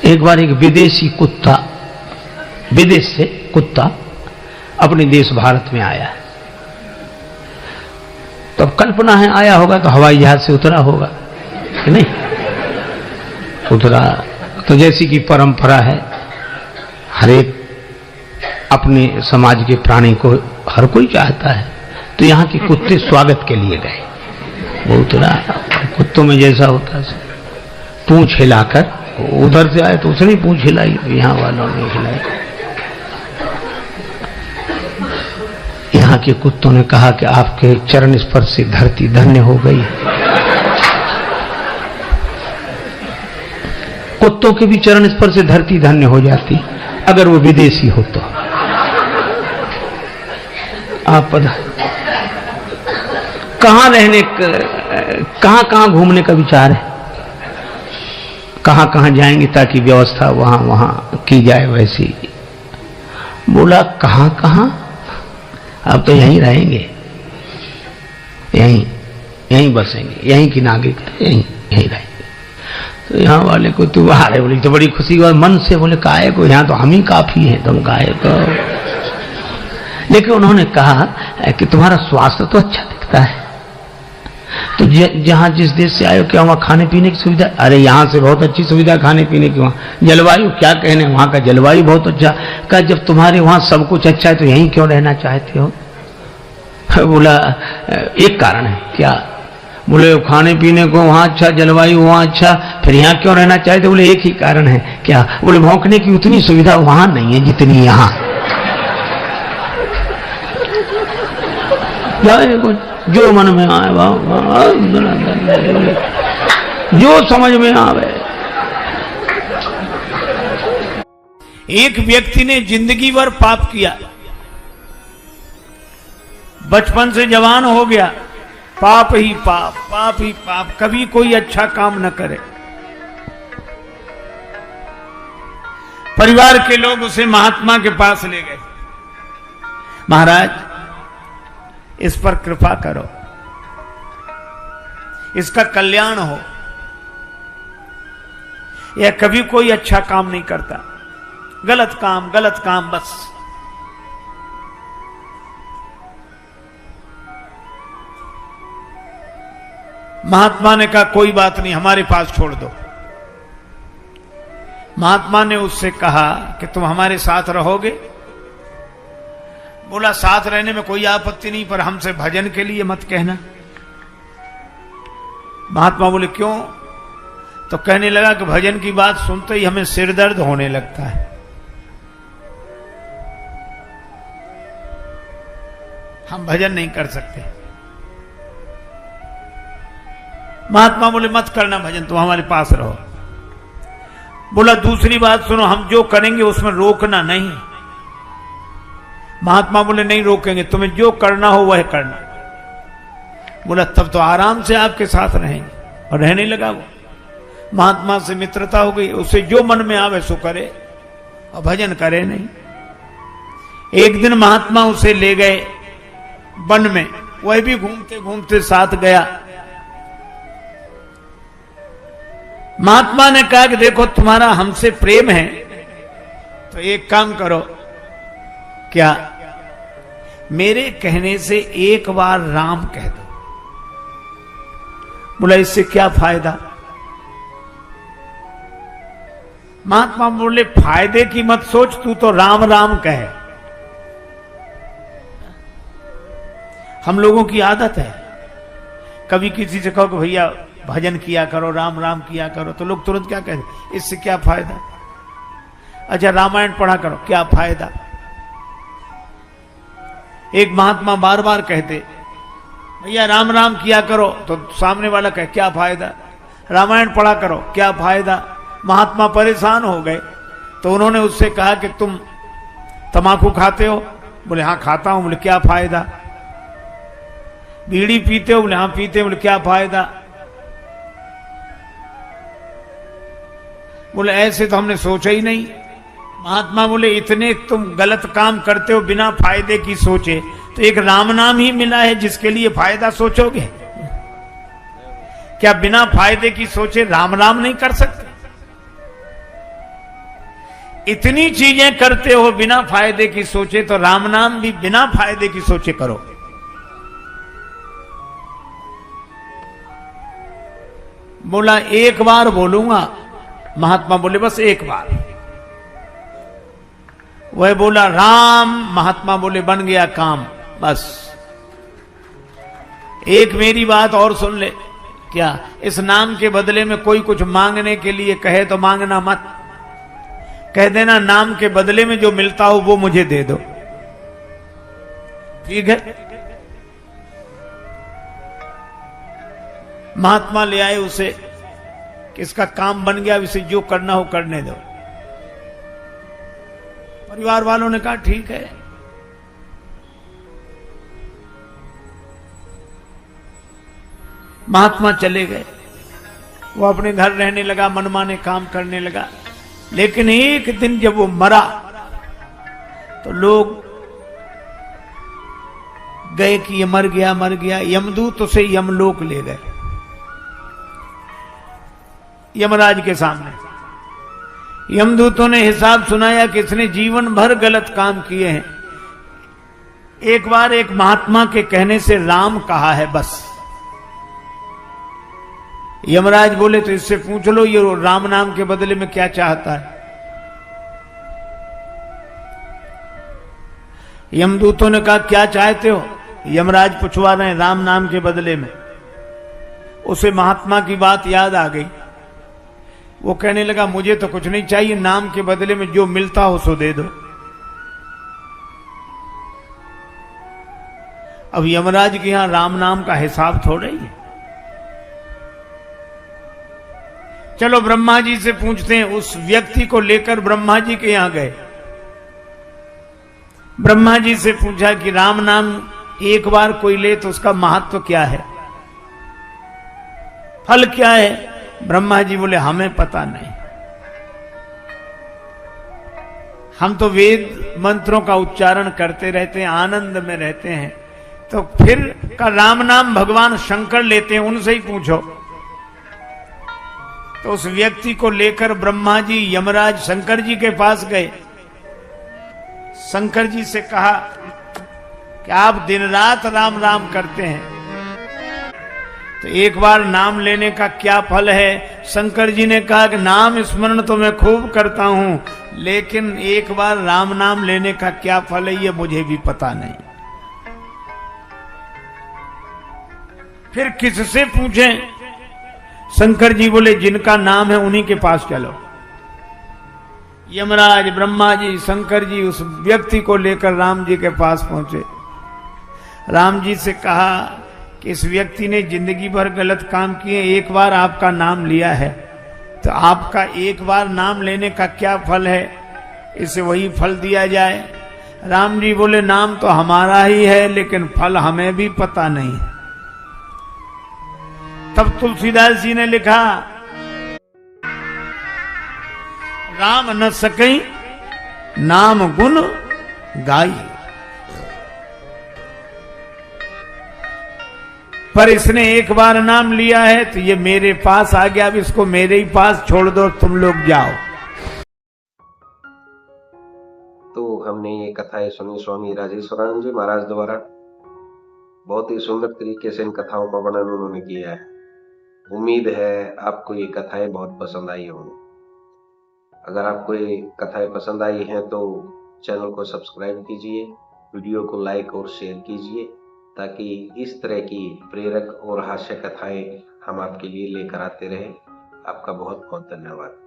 एक बार एक विदेशी कुत्ता, विदेश से कुत्ता अपने देश भारत में आया। तो अब कल्पना है आया होगा तो हवाई जहाज से उतरा होगा कि नहीं? उतरा तो जैसी कि परंपरा है, हर एक अपने समाज के प्राणी को हर कोई चाहता है, तो यहाँ के कुत्ते स्वागत के लिए गए। वो उतरा, कुत्तों में जैसा होता है पूंछ हिलाकर, उधर से आए तो उसने पूंछ हिलाई, यहाँ वालों ने हिलाई। यहाँ के कुत्तों ने कहा कि आपके चरण स्पर्श से धरती धन्य हो गई। कुत्तों के भी चरण स्पर्श से धरती धन्य हो जाती अगर वो विदेशी हो तो। आप पता कहां रहने, कहां घूमने का विचार है, कहां जाएंगे ताकि व्यवस्था वहां की जाए वैसी? बोला कहां अब तो यहीं रहेंगे, यहीं बसेंगे, यहीं की नागरिकता, यहीं रहेंगे। तो यहाँ वाले को तू बाहर है, बोली तो बड़ी खुशी और मन से बोले काहे को, यहाँ तो हम ही काफी हैं, तुम काहे को। लेकिन उन्होंने कहा कि तुम्हारा स्वास्थ्य तो अच्छा दिखता है, तो जहां जिस देश से आए हो क्या वहां खाने पीने की सुविधा? अरे यहाँ से बहुत अच्छी सुविधा खाने पीने की। वहां जलवायु क्या कहने, वहां का जलवायु बहुत अच्छा। कहा जब तुम्हारे वहां सब कुछ अच्छा है तो यहीं क्यों रहना चाहते हो? बोला एक कारण है। क्या? बोले खाने पीने को वहां अच्छा, जलवायु वहां अच्छा, फिर यहाँ क्यों रहना चाहते? बोले एक ही कारण है। क्या? बोले भौंकने की उतनी सुविधा वहां नहीं है जितनी यहाँ। जो मन में आए जो समझ में आवे। एक व्यक्ति ने जिंदगी भर पाप किया, बचपन से जवान हो गया, पाप ही पाप, पाप ही पाप, कभी कोई अच्छा काम न करे। परिवार के लोग उसे महात्मा के पास ले गए। महाराज इस पर कृपा करो, इसका कल्याण हो। यह कभी कोई अच्छा काम नहीं करता, गलत काम बस। महात्मा ने कहा कोई बात नहीं, हमारे पास छोड़ दो। महात्मा ने उससे कहा कि तुम हमारे साथ रहोगे? बोला साथ रहने में कोई आपत्ति नहीं, पर हमसे भजन के लिए मत कहना। महात्मा बोले क्यों? तो कहने लगा कि भजन की बात सुनते ही हमें सिर दर्द होने लगता है। हम भजन नहीं कर सकते। महात्मा बोले मत करना भजन, तुम हमारे पास रहो। बोला दूसरी बात सुनो, हम जो करेंगे उसमें रोकना नहीं। महात्मा बोले नहीं रोकेंगे, तुम्हें जो करना हो वह करना। बोला तब तो आराम से आपके साथ रहेंगे। और रहने लगा वो। महात्मा से मित्रता हो गई, उसे जो मन में आवे सो करे और भजन करे नहीं। एक दिन महात्मा उसे ले गए वन में, वह भी घूमते घूमते साथ गया। महात्मा ने कहा कि देखो तुम्हारा हमसे प्रेम है तो एक काम करो, क्या मेरे कहने से एक बार राम कह दो। बोला इससे क्या फायदा? महात्मा बोले फायदे की मत सोच, तू तो राम राम कहे। हम लोगों की आदत है, कभी किसी से कहो कि भैया भजन किया करो, राम राम किया करो, तो लोग तुरंत क्या कहते, इससे क्या फायदा? अच्छा रामायण पढ़ा करो, क्या फायदा? एक महात्मा बार बार कहते भैया राम राम किया करो, तो सामने वाला कहे क्या फायदा? रामायण पढ़ा करो, क्या फायदा? महात्मा परेशान हो गए, तो उन्होंने उससे कहा कि तुम तम्बाकू खाते हो? बोले हाँ खाता हूं। बोले क्या फायदा? बीड़ी पीते हो? बोले हाँ पीते। बोले क्या फायदा? बोले ऐसे तो हमने सोचा ही नहीं। महात्मा बोले इतने तुम गलत काम करते हो बिना फायदे की सोचे, तो एक राम नाम ही मिला है जिसके लिए फायदा सोचोगे? क्या बिना फायदे की सोचे राम नाम नहीं कर सकते? इतनी चीजें करते हो बिना फायदे की सोचे, तो राम नाम भी बिना फायदे की सोचे करो। बोला एक बार बोलूंगा। महात्मा बोले बस एक बार। वह बोला राम। महात्मा बोले बन गया काम। बस एक मेरी बात और सुन ले। क्या? इस नाम के बदले में कोई कुछ मांगने के लिए कहे तो मांगना मत। कह देना नाम के बदले में जो मिलता हो वो मुझे दे दो। ठीक है? महात्मा ले आए उसे कि इसका काम बन गया, इसे जो करना हो करने दो। परिवार वालों ने कहा ठीक है। महात्मा चले गए। वो अपने घर रहने लगा, मनमाने काम करने लगा। लेकिन एक दिन जब वो मरा तो लोग गए कि ये मर गया मर गया। यमदूत उसे यमलोक ले गए, यमराज के सामने। यमदूतों ने हिसाब सुनाया कि इसने जीवन भर गलत काम किए हैं, एक बार एक महात्मा के कहने से राम कहा है बस। यमराज बोले तो इससे पूछ लो ये राम नाम के बदले में क्या चाहता है। यमदूतों ने कहा क्या चाहते हो? यमराज पूछवा रहे हैं राम नाम के बदले में। उसे महात्मा की बात याद आ गई। वो कहने लगा मुझे तो कुछ नहीं चाहिए, नाम के बदले में जो मिलता हो सो दे दो। अब यमराज के यहां राम नाम का हिसाब थोड़ा ही है। चलो ब्रह्मा जी से पूछते हैं। उस व्यक्ति को लेकर ब्रह्मा जी के यहां गए। ब्रह्मा जी से पूछा कि राम नाम एक बार कोई ले तो उसका महत्व क्या है, फल क्या है? ब्रह्मा जी बोले हमें पता नहीं, हम तो वेद मंत्रों का उच्चारण करते रहते हैं, आनंद में रहते हैं। तो फिर का राम नाम भगवान शंकर लेते हैं, उनसे ही पूछो। तो उस व्यक्ति को लेकर ब्रह्मा जी यमराज शंकर जी के पास गए। शंकर जी से कहा कि आप दिन रात राम राम करते हैं, तो एक बार नाम लेने का क्या फल है? शंकर जी ने कहा कि नाम स्मरण तो मैं खूब करता हूं, लेकिन एक बार राम नाम लेने का क्या फल है ये मुझे भी पता नहीं। फिर किससे पूछें? शंकर जी बोले जिनका नाम है उन्हीं के पास चलो। यमराज, ब्रह्मा जी, शंकर जी उस व्यक्ति को लेकर राम जी के पास पहुंचे। राम जी से कहा कि इस व्यक्ति ने जिंदगी भर गलत काम किए, एक बार आपका नाम लिया है, तो आपका एक बार नाम लेने का क्या फल है? इसे वही फल दिया जाए। राम जी बोले नाम तो हमारा ही है, लेकिन फल हमें भी पता नहीं। तब तुलसीदास जी ने लिखा राम न सकई नाम गुण गाई, पर इसने एक बार नाम लिया है तो ये मेरे पास आ गया, अब इसको मेरे ही पास छोड़ दो, तुम लोग जाओ। तो हमने ये कथाएं सुनी स्वामी राजेश्वरानंद जी महाराज द्वारा। बहुत ही सुंदर तरीके से इन कथाओं का वर्णन उन्होंने किया है। उम्मीद है आपको ये कथाएं बहुत पसंद आई होंगी। अगर आपको ये कथाएं पसंद आई हैं तो चैनल को सब्सक्राइब कीजिए, वीडियो को लाइक और शेयर कीजिए, ताकि इस तरह की प्रेरक और हास्य कथाएं हम आपके लिए लेकर आते रहें। आपका बहुत बहुत धन्यवाद।